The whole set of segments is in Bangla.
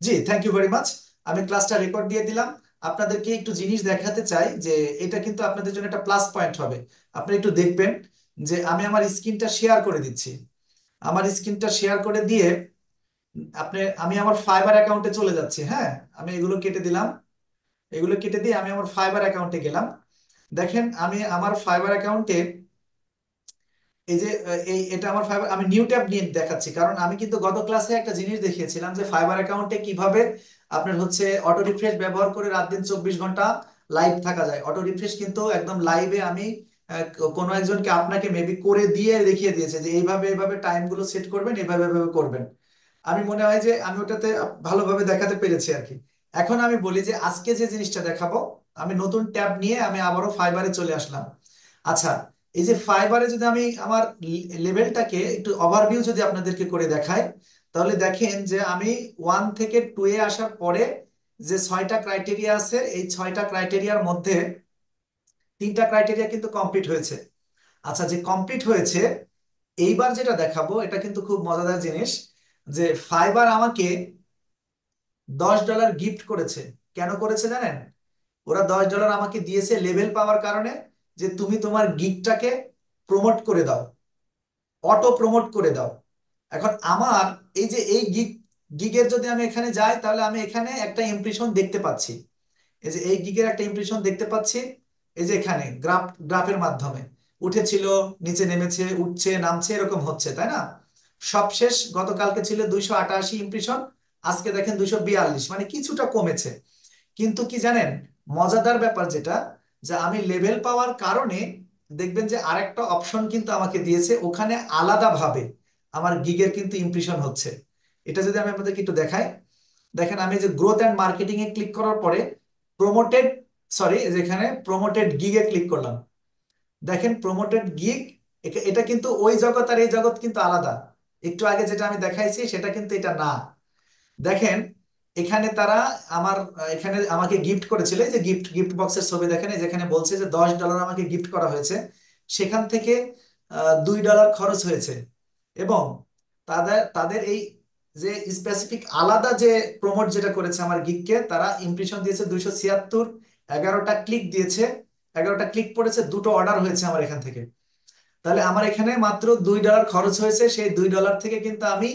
G, thank you very much. আমি ক্লাসটা রেকর্ড দিয়ে দিলাম। আপনাদেরকে একটু জিনিস দেখাতে চাই যে এটা কিন্তু আপনাদের জন্য একটা প্লাস পয়েন্ট হবে। আপনি একটু দেখবেন যে আমি আমার স্ক্রিনটা শেয়ার করে দিচ্ছি। আমার স্ক্রিনটা শেয়ার করে দিয়ে আমি আমার ফাইবার অ্যাকাউন্টে চলে যাচ্ছি। হ্যাঁ, আমি এগুলো কেটে দিলাম। এগুলো কেটে দিয়ে আমি আমার ফাইবার অ্যাকাউন্টে গেলাম। দেখেন আমি আমার ফাইবার অ্যাকাউন্টে এই যে এটা আমার ফাইবার, আমি নিউ ট্যাব নিয়ে দেখাচ্ছি কারণ আমি কিন্তু গত ক্লাসে একটা জিনিস দেখিয়েছিলাম যে ফাইবার অ্যাকাউন্টে কিভাবে আপনার হচ্ছে অটো রিফ্রেশ ব্যবহার করে রাত দিন 24 ঘন্টা লাইভ থাকা যায়। অটো রিফ্রেশ কিন্তু একদম লাইভে আমি কোনো একজনকে আপনাকে মেবি করে দিয়ে দেখিয়ে দিয়েছে যে এইভাবে এইভাবে টাইম গুলো সেট করবেন, এইভাবে এইভাবে করবেন। আমি মনে হয় যে আমি ওটাতে ভালোভাবে দেখাতে পেরেছি আর কি। এখন আমি বলি যে আজকে যে জিনিসটা দেখাবো, আমি নতুন ট্যাব নিয়ে আমি আবারও ফাইবারে চলে আসলাম। আচ্ছা, এই যে ফাইবারে যদি আমি আমার লেভেলটাকে একটু ওভারভিউ যদি আপনাদেরকে করে দেখাই, তাহলে দেখেন যে আমি 1 থেকে 2 এ আসার পরে যে 6টা ক্রাইটেরিয়া আছে, এই 6টা ক্রাইটেরিয়ার মধ্যে 3টা ক্রাইটেরিয়া কিন্তু কমপ্লিট হয়েছে। আচ্ছা, যে কমপ্লিট হয়েছে, এইবার যেটা দেখাবো এটা কিন্তু খুব মজাদার জিনিস, যে ফাইবার আমাকে $10 গিফট করেছে। কেন করেছে জানেন? ওরা $10 আমাকে দিয়েছে লেভেল পাওয়ার কারণে, যে তুমি তোমার গিগটাকে প্রমোট করে দাও, অটো প্রমোট করে দাও। এখন আমার এই যে এই গিগের যদি আমি এখানে যাই, তাহলে আমি এখানে একটা ইমপ্রেশন দেখতে পাচ্ছি। এই যে এই গিগের একটা ইমপ্রেশন দেখতে পাচ্ছি। এই যে এখানে গ্রাফের মাধ্যমে উঠেছিল, নিচে নেমেছে, উঠছে নামছে, এরকম হচ্ছে, তাই না? সবশেষ গতকালকে ছিল 288 ইমপ্রেশন, আজকে দেখেন 242, মানে কিছুটা কমেছে। কিন্তু কি জানেন, মজাদার ব্যাপার যেটা, যে আমি লেভেল পাওয়ার কারণে দেখবেন যে আরেকটা অপশন কিন্তু আমাকে দিয়েছে, ওখানে আলাদাভাবে আমার গিগের কিন্তু ইমপ্রেশন হচ্ছে। এটা যদি আমি আপনাদেরকে একটু দেখাই, দেখেন আমি যে growth and marketing A click করার পরে প্রমোটেড, সরি, যেখানে প্রমোটেড গিগে ক্লিক করলাম, দেখেন প্রমোটেড গিগ, এটা কিন্তু ওই জগৎ আর এই জগৎ কিন্তু আলাদা। একটু আগে যেটা আমি দেখাইছি সেটা কিন্তু এটা না। দেখেন এখানে তারা আমার এখানে আমাকে গিফট করেছিল, এই যে গিফট গিফট বক্সের ছবি দেখেন, এই যেখানে বলছে যে $10 আমাকে গিফট করা হয়েছে, সেখান থেকে $2 খরচ হয়েছে। এবং তাদের তাদের এই যে স্পেসিফিক আলাদা যে প্রমোট যেটা করেছে আমার গিগকে, তারা ইমপ্রেশন দিয়েছে 276, 11টা ক্লিক দিয়েছে, 11টা ক্লিক পড়েছে, 2টো অর্ডার হয়েছে আমার এখান থেকে। তাহলে আমার এখানে মাত্র $2 খরচ হয়েছে। সেই $2 থেকে কিন্তু আমি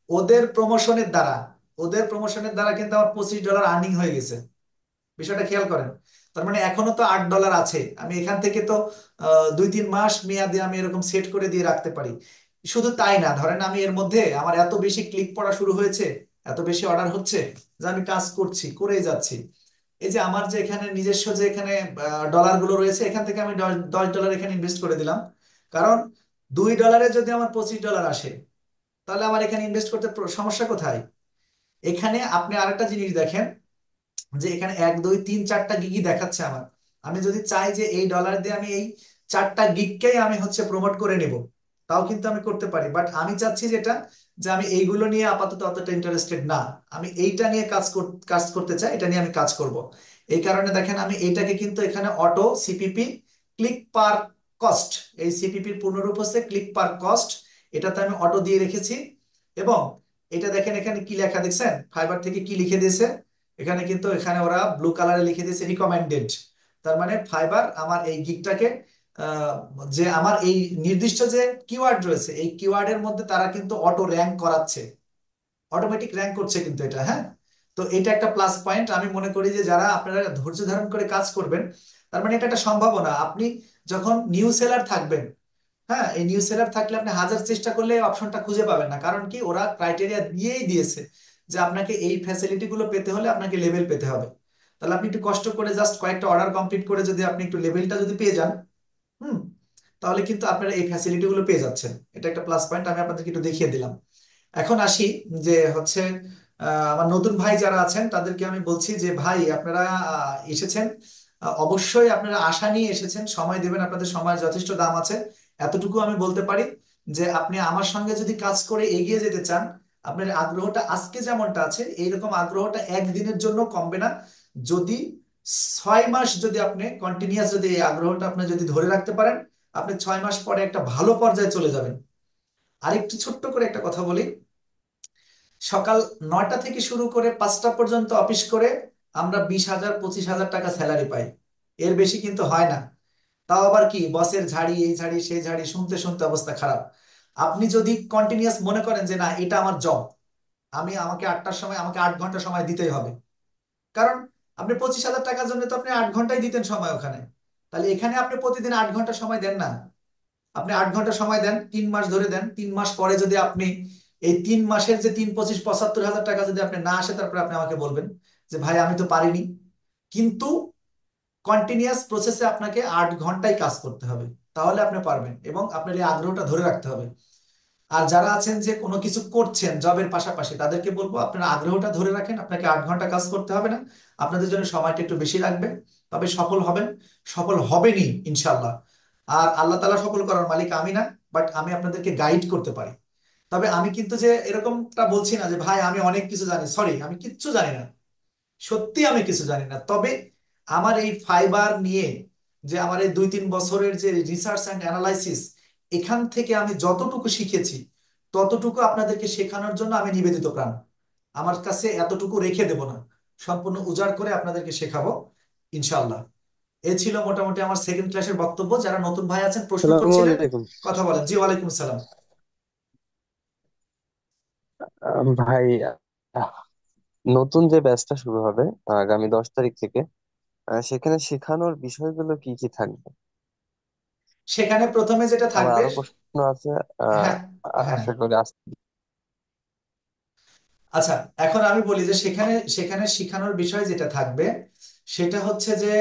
ওদের প্রমোশনের দ্বারা ওদের প্রমোশনের দ্বারা কিন্তু আমার $25 আর্নিং হয়ে গেছে। বিষয়টা খেয়াল করেন। তার মানে এখনো তো $8 আছে, আমি এখান থেকে তো 2-3 মাস মেয়াদে আমি এরকম সেট করে দিয়ে রাখতে পারি। শুধু তাই না, ধরেন আমি এর মধ্যে আমার এত বেশি ক্লিক পড়া শুরু হয়েছে, এত বেশি অর্ডার হচ্ছে, যে আমি কাজ করছি, করেই যাচ্ছি। এই যে আমার যে এখানে নিজস্ব যে এখানে ডলার গুলো রয়েছে, এখান থেকে আমি $10 এখানে ইনভেস্ট করে দিলাম। কারণ $2 যদি আমার $25 আসে, তাহলে আমার এখানে ইনভেস্ট করতে সমস্যা কোথায়? এখানে আপনি আরেকটা জিনিস দেখেন, যে এখানে 1 2 3 4টা গিগই দেখাচ্ছে আমার। আমি যদি চাই যে এই ডলার দিয়ে আমি এই 4টা গিগকেই আমি হচ্ছে প্রমোট করে নেব, তাও কিন্তু আমি করতে পারি। বাট আমি চাচ্ছি যেটা, যে আমি এইগুলো নিয়ে আপাতত অতটা ইন্টারেস্টেড না। আমি এইটা নিয়ে কাজ করতে চাই, এটা নিয়ে আমি কাজ করব। এই কারণে দেখেন আমি এইটাকে কিন্তু এখানে অটো সিপিপি, ক্লিক পার কস্ট, এই সিপিপির পূর্ণরূপ হচ্ছে ক্লিক পার কস্ট, এটাতে আমি অটো দিয়ে রেখেছি। এবং এটা দেখেন এখানে কি লেখা দেখছেন, ফাইবার থেকে কি লিখে দিয়েছে, এখানে কিন্তু এখানে ওরা ব্লু কালারে লিখে দিয়েছে রিকমেন্ডেড। তার মানে ফাইবার আমার এই গিগটাকে আহ, যে আমার এই নির্দিষ্ট যে কিওয়ার্ড রয়েছে, এই কিওয়ার্ডের মধ্যে তারা কিন্তু অটো র্যাঙ্ক করাচ্ছে, অটোমেটিক র্যাঙ্ক করছে কিন্তু এটা। হ্যাঁ, তো এটা একটা প্লাস পয়েন্ট। আমি মনে করি যে যারা আপনারা ধৈর্য ধারণ করে কাজ করবেন, তার মানে এটা একটা সম্ভাবনা। আপনি যখন নিউ সেলার থাকবেন, হ্যাঁ, এই নিউ সেলার থাকলে আপনি হাজার চেষ্টা করলে এই অপশনটা খুঁজে পাবেন না। কারণ কি, ওরা ক্রাইটেরিয়া দিয়েই দিয়েছে যে আপনাকে এই ফ্যাসিলিটি গুলো পেতে হলে আপনাকে লেভেল পেতে হবে। তাহলে আপনি একটু কষ্ট করে জাস্ট কয়েকটা অর্ডার কমপ্লিট করে যদি আপনি একটু লেভেলটা যদি পেয়ে যান, হুম, তাহলে কিন্তু আপনারা এই ফ্যাসিলিটি গুলো পেয়ে যাচ্ছেন। এটা একটা প্লাস পয়েন্ট, আমি আপনাদেরকে একটু দেখিয়ে দিলাম। এখন আসি যে হচ্ছে আমার নতুন ভাই যারা আছেন তাদেরকে আমি বলছি যে ভাই আপনারা এসেছেন, অবশ্যই আপনারা আশা নিয়ে এসেছেন, সময় দেবেন, আপনাদের সময়ের যথেষ্ট দাম আছে। এতটুকু আমি বলতে পারি যে আপনি আমার সঙ্গে যদি কাজ করে এগিয়ে যেতে চান, আপনার আগ্রহটা আজকে যেমনটা আছে এইরকম আগ্রহটা একদিনের জন্য কমবে না। যদি 6 মাস যদি আপনি কন্টিনিউয়াস যদি এই আগ্রহটা আপনি যদি ধরে রাখতে পারেন, আপনি 6 মাস পরে একটা ভালো পর্যায়ে চলে যাবেন। আরেকটু ছোট্ট করে একটা কথা বলি, সকাল 9টা থেকে শুরু করে 5টা পর্যন্ত অফিস করে আমরা 20,000 25,000 টাকা স্যালারি পাই। এর বেশি কিন্তু হয় না। তাও আবার কি বসের ঝাড়ি, এই ঝাড়ি সেই ঝাড়ি শুনতে শুনতে অবস্থা খারাপ। আপনি যদি কন্টিনিউয়াস মনে করেন যে না এটা আমার জব, আমাকে 8টার সময় আমাকে 8 ঘন্টা সময় দিতেই হবে, কারণ আপনি 25,000 টাকার জন্য তো আপনি 8 ঘন্টাই দিতেন সময় ওখানে, তাহলে এখানে আপনি প্রতিদিন 8 ঘন্টা সময় দেন না। আপনি 8 ঘন্টা সময় দেন, 3 মাস ধরে দেন, 3 মাস পরে যদি আপনি এই 3 মাসের যে 3 25 75,000 টাকা যদি আপনি না আসে, তারপরে আপনি আমাকে বলবেন যে ভাই আমি তো পারিনি। কিন্তু কন্টিনিউয়াস প্রসেসে আপনাকে 8 ঘন্টাই কাজ করতে হবে, তাহলে আপনি পারবেন এবং আপনার এই আগ্রহটা ধরে রাখতে হবে। আর যারা আছেন যে কোনো কিছু করছেন জবের পাশাপাশি, তাদেরকে বলবো আপনারা আগ্রহটা ধরে রাখেন, আপনাকে 8 ঘন্টা কাজ করতে হবে না, আপনাদের জন্য সময়টা একটু বেশি লাগবে, তবে সফল হবেন, সফল হবেনই ইনশাল্লাহ। আর আল্লাহ তাআলা সফল করার মালিক আমি না, বাট আমি আপনাদেরকে গাইড করতে পারি। তবে আমি কিন্তু যে এরকমটা বলছি না যে ভাই আমি অনেক কিছু জানি, সরি আমি কিচ্ছু জানি না, সত্যি আমি কিছু জানি না। তবে আমার এই ফাইবার নিয়ে যে আমার এই 2-3 বছরের যে রিসার্চ অ্যান্ড অ্যানালাইসিস, এখান থেকে আমি যতটুকু শিখেছি ততটুকু আপনাদেরকে শেখানোর জন্য আমি নিবেদিত প্রাণ। আমার কাছে এতটুকু রেখে দেব না, সম্পূর্ণ উজাড় করে আপনাদেরকে শেখাবো ইনশাআল্লাহ। এ ছিল মোটামুটি আমার সেকেন্ড ক্লাসের বক্তব্য। যারা নতুন ভাই আছেন প্রশ্ন আসসালামু করছিলেন, আলাইকুম। কথা বলেন। জি ওয়ালাইকুম আসসালাম। ভাই, আহ, নতুন যে ব্যাচটা শুরু হবে আগামী 10 তারিখ থেকে, সেখানে শেখানোর বিষয়গুলো কি কি থাকবে? সেখানে প্রথমে যেটা আমার থাকবে, আরো প্রশ্ন আছে। আহ, হ্যাঁ হ্যাঁ, আশা করি আচ্ছা, এখন আমি বলি যে সেখানে সেখানে শেখানোর বিষয় যেটা থাকবে সেটা হচ্ছে যে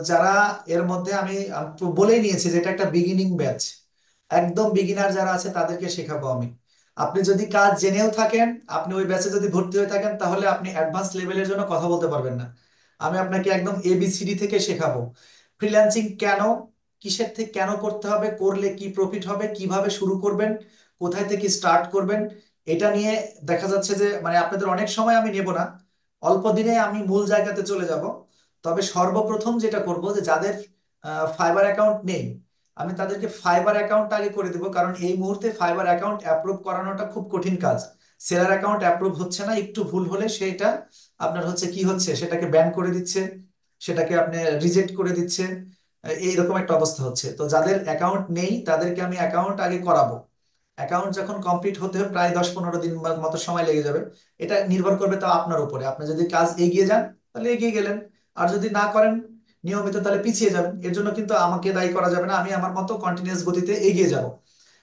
যারা এর মধ্যে আমি তো বলেই নিয়েছি যে এটা একটা বিগিনিং ব্যাচ, একদম বিগিনার যারা আছে তাদেরকে শেখাবো আমি। আপনি যদি কাজ জেনেও থাকেন, আপনি ওই ব্যাচে যদি ভর্তি হয়ে থাকেন, তাহলে আপনি অ্যাডভান্স লেভেলের জন্য কথা বলতে পারবেন না। আমি আপনাকে একদম এবিসিডি থেকে শেখাবো। ফ্রিল্যান্সিং কেন, কিসের থেকে কেন করতে হবে, করলে কি প্রফিট হবে, কিভাবে শুরু করবেন, কোথায় থেকে স্টার্ট করবেন, এটা নিয়ে দেখা যাচ্ছে যে মানে আপনাদের অনেক সময় আমি নেব না, অল্প দিনে আমি মূল জায়গাতে চলে যাব। তবে সর্বপ্রথম যেটা করব যে যাদের ফাইবার অ্যাকাউন্ট নেই, আমি তাদেরকে ফাইবার অ্যাকাউন্ট আগে করে দেবো, কারণ এই মুহূর্তে ফাইবার অ্যাকাউন্ট অ্যাপ্রুভ করানোটা খুব কঠিন কাজ। সেলার অ্যাকাউন্ট অ্যাপ্রুভ হচ্ছে না, একটু ভুল হলে সেটা আপনার হচ্ছে কি হচ্ছে, সেটাকে ব্যান করে দিচ্ছে, সেটাকে আপনি রিজেক্ট করে দিচ্ছে। এইরকম একটা অবস্থা হচ্ছে। তো যাদের অ্যাকাউন্ট নেই তাদেরকে আমি অ্যাকাউন্ট আগে করাবো। অ্যাকাউন্ট যখন কমপ্লিট হতে প্রায় 10-15 দিন মতো সময় লেগে যাবে। এটা নির্ভর করবে তো আপনার উপরে, আপনি যদি কাজ এগিয়ে যান তাহলে এগিয়ে গেলেন, আর যদি না করেন নিয়মিত তাহলে পিছিয়ে যাবেন। এর জন্য কিন্তু আমাকে দায়ী করা যাবে না, আমি আমার মতো কন্টিনিউয়াস গতিতে এগিয়ে যাব।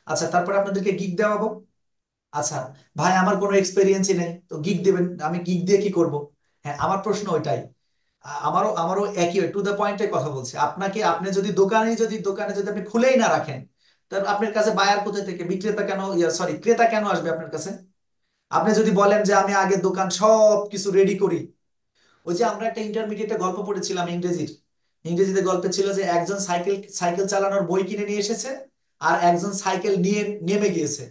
আচ্ছা, তারপরে আপনাদেরকে গিগ দেওয়াবো। আচ্ছা ভাই আমার কোনো এক্সপেরিয়েন্সই নেই, তো গিগ দেবেন, আমি গিগ দিয়ে কি করব? হ্যাঁ, আমার প্রশ্ন ওইটাই। আমারও একই, টু দ্য পয়েন্টে কথা বলছে আপনাকে। আপনি যদি দোকানে যদি আপনি খুলেই না রাখেন, তাহলে আপনার কাছে বায়ার কোথায় থেকে, বিক্রেতা কেন, সরি ক্রেতা কেন আসবে আপনার কাছে? আপনি যদি বলেন যে আমি আগে দোকান সব কিছু রেডি করি, ওই যে আমরা একটা ইন্টারমিডিয়েটে গল্প পড়েছিলাম ইংরেজির, ইংরেজিতে গল্পে ছিল যে একজন সাইকেল সাইকেল চালানোর বই কিনে নিয়ে এসেছে, আর একজন সাইকেল নিয়ে নেমে গিয়েছে।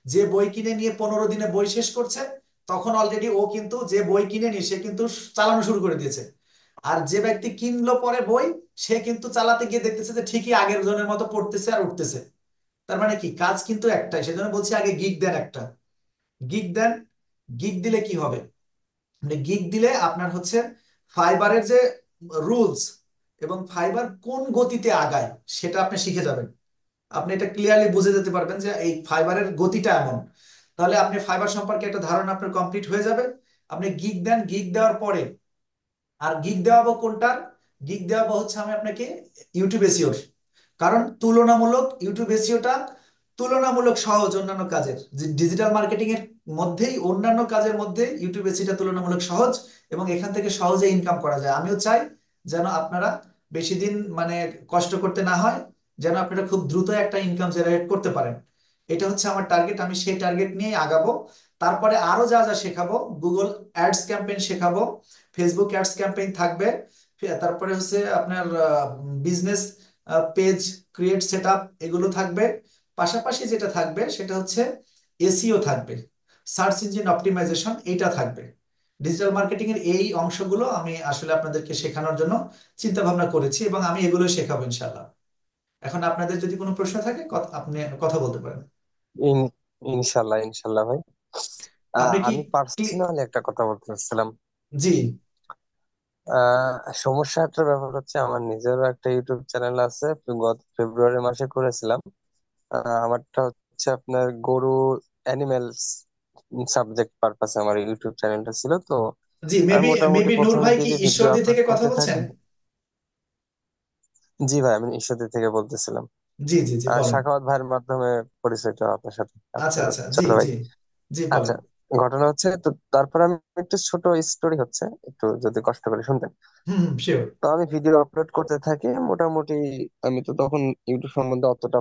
যে বই কিনে নিয়ে 15 দিনে বই শেষ করছে, তখন অলরেডি ও কিন্তু যে বই কিনে নিয়ে সে কিন্তু চালানো শুরু করে দিয়েছে। আর যে ব্যক্তি কিনলো পরে বই, সে কিন্তু চালাতে গিয়ে দেখতেছে যে ঠিকই আগের জনের মতো পড়তেছে আর উঠতেছে। তার মানে কি, কাজ কিন্তু একটাই। সেজন্য বলছি আগে গিগ দেন একটা, গিগ দেন। গিগ দিলে কি হবে, মানে গিগ দিলে আপনার হচ্ছে ফাইবারের যে রুলস এবং ফাইবার কোন গতিতে আগায় সেটা আপনি শিখে যাবেন। আপনি এটা ক্লিয়ারলি বুঝে যেতে পারবেন যে এই ফাইবারের গতিটা এমন। তাহলে আপনি ফাইবার সম্পর্কে একটা ধারণা আপনার কমপ্লিট হয়ে যাবে। আপনি গিগ দেন, গিগ দেওয়ার পরে আর গিগ দেওয়াবো কোনটার, গিগ দেওয়াবো হচ্ছে আমি আপনাকে ইউটিউব এসইওর। কারণ তুলনামূলক ইউটিউব এসইওটা তুলনামূলক সহজ অন্যান্য কাজের, যে ডিজিটাল মার্কেটিং এর মধ্যেই অন্যান্য কাজের মধ্যে ইউটিউব এসইটা তুলনামূলক সহজ, এবং এখান থেকে সহজে ইনকাম করা যায়। আমিও চাই যেন আপনারা বেশি দিন মানে কষ্ট করতে না হয়, যেন আপনারা খুব দ্রুত একটা ইনকাম জেনারেট করতে পারেন। এটা হচ্ছে আমার টার্গেট, আমি সেই টার্গেট নিয়ে আগাবো। তারপরে আরো যা যা শেখাবো, গুগল অ্যাডস ক্যাম্পেইন শেখাবো, ফেসবুক অ্যাডস ক্যাম্পেইন থাকবে, তারপরে হচ্ছে আপনার বিজনেস পেজ ক্রিয়েট সেটআপ এগুলো থাকবে। পাশাপাশি যেটা থাকবে সেটা হচ্ছে এসইও থাকবে, সার্চ ইঞ্জিন অপটিমাইজেশন, এইটা থাকবে। ডিজিটাল মার্কেটিং এর এই অংশগুলো আমি আসলে আপনাদেরকে শেখানোর জন্য চিন্তা ভাবনা করেছি, এবং আমি এগুলো শেখাবো ইনশাআল্লাহ। এখন আপনাদের যদি কোনো প্রশ্ন থাকে আপনি কথা বলতে পারেন। ইনশাল্লাহ ইনশাল্লাহ ভাই। আপনি কি আমি ক্লি- পার্সোনালি একটা কথা বলতে চাচ্ছিলাম। জি। সমস্যাটার ব্যাপার হচ্ছে আমার নিজেরও একটা ইউটিউব চ্যানেল আছে, গত ফেব্রুয়ারি মাসে করেছিলাম। আমারটা হচ্ছে আপনার গরু, অ্যানিমেলস সাবজেক্ট পারপাসে আমার ইউটিউব চ্যানেলটা ছিল তো। জি, আমি মেবি মোটামুটি মেবি নূর প্রথমের ভাই কি দিকে ভিডিও ঈশ্বরদী আপলোড থেকে কথা করতে বলছেন? থাকি। জি ভাই, আমি ঈশ্বরদী থেকে বলতেছিলাম। জি জি জি, বলেন। সাখাওয়াত ভাইয়ের মাধ্যমে পরিচয়টা আপনার সাথে, আচ্ছা আপনার আচ্ছা, জি ছোট ভাই। জি জি, আচ্ছা, বলেন। ঘটনা হচ্ছে তো, তারপর আমি একটু ছোট স্টোরি হচ্ছে, একটু যদি কষ্ট করে শুনতেন। হুম হুম, শিওর। তো আমি ভিডিও আপলোড করতে থাকি মোটামুটি। আমি তো তখন ইউটিউব সম্বন্ধে অতটা